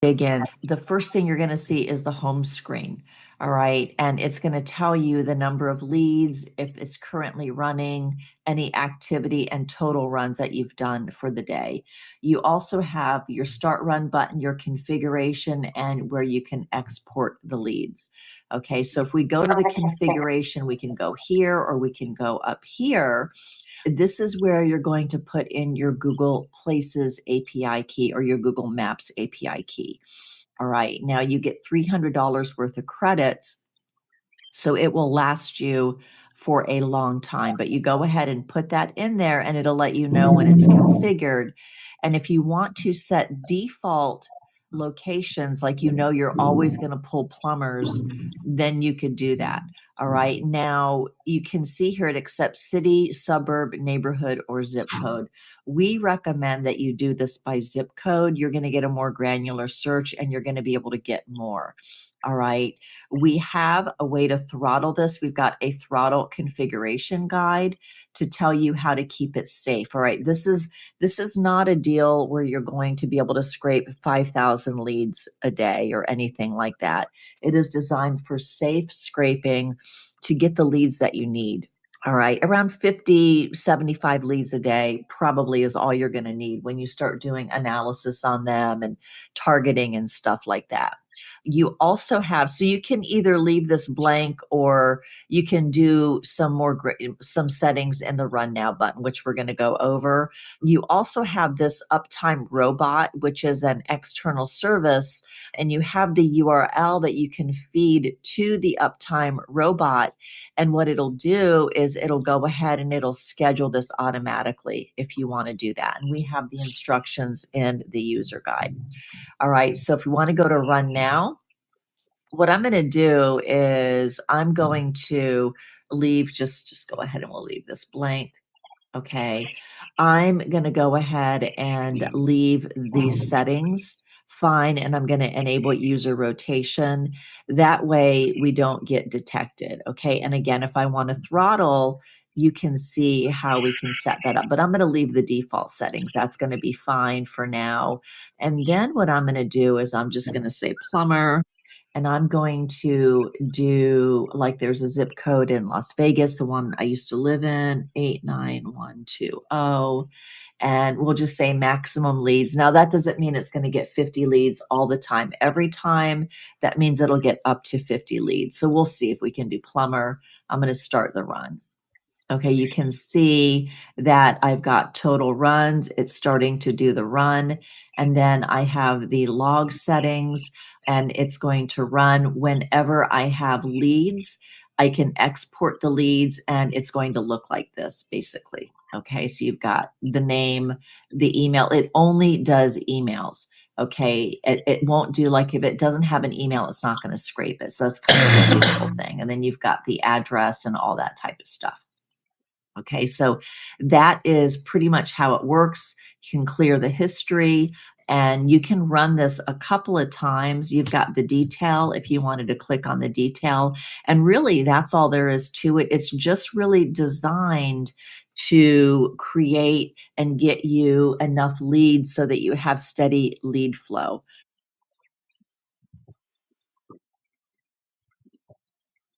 Again, the first thing you're going to see is the home screen. All right. And it's going to tell you the number of leads, if it's currently running, any activity, and total runs that you've done for the day. You also have your start run button, your configuration, and where you can export the leads. Okay. So if we go to the configuration, we can go here or we can go up here. This is where you're going to put in your Google Places API key or your Google Maps API key. All right, now you get $300 worth of credits, so it will last you for a long time. But you go ahead and put that in there and it'll let you know when it's configured. And if you want to set default locations, like you're always going to pull plumbers, then you could do that. All right. Now you can see here it accepts city, suburb, neighborhood, or zip code. We recommend that you do this by zip code. You're going to get a more granular search and you're going to be able to get more. All right. We have a way to throttle this. We've got a throttle configuration guide to tell you how to keep it safe. All right. This is not a deal where you're going to be able to scrape 5,000 leads a day or anything like that. It is designed for safe scraping to get the leads that you need. All right, around 50, 75 leads a day probably is all you're going to need when you start doing analysis on them and targeting and stuff like that. You also have, so you can either leave this blank or you can do some settings in the Run Now button, which we're going to go over. You also have this Uptime Robot, which is an external service, and you have the URL that you can feed to the Uptime Robot. And what it'll do is it'll go ahead and it'll schedule this automatically if you want to do that. And we have the instructions in the user guide. All right, so if you want to go to Run Now, what I'm going to do is I'm going to leave, just go ahead and we'll leave this blank. Okay, I'm going to go ahead and leave these settings fine, and I'm going to enable user rotation. That way we don't get detected. Okay, and again, if I want to throttle, you can see how we can set that up, but I'm going to leave the default settings. That's going to be fine for now. And then what I'm going to do is I'm just going to say plumber. And I'm going to do, like, there's a zip code in Las Vegas, the one I used to live in, 89120. And we'll just say maximum leads. Now, that doesn't mean it's going to get 50 leads all the time. Every time, that means it'll get up to 50 leads. So we'll see if we can do plumber. I'm going to start the run. Okay, you can see that I've got total runs. It's starting to do the run. And then I have the log settings, and it's going to run whenever I have leads. I can export the leads, and it's going to look like this, basically. Okay, so you've got the name, the email. It only does emails. Okay, it won't do, like, if it doesn't have an email, it's not going to scrape it. So that's kind of a beautiful thing. And then you've got the address and all that type of stuff. Okay, so that is pretty much how it works. You can clear the history and you can run this a couple of times. You've got the detail if you wanted to click on the detail. And really, that's all there is to it. It's just really designed to create and get you enough leads so that you have steady lead flow.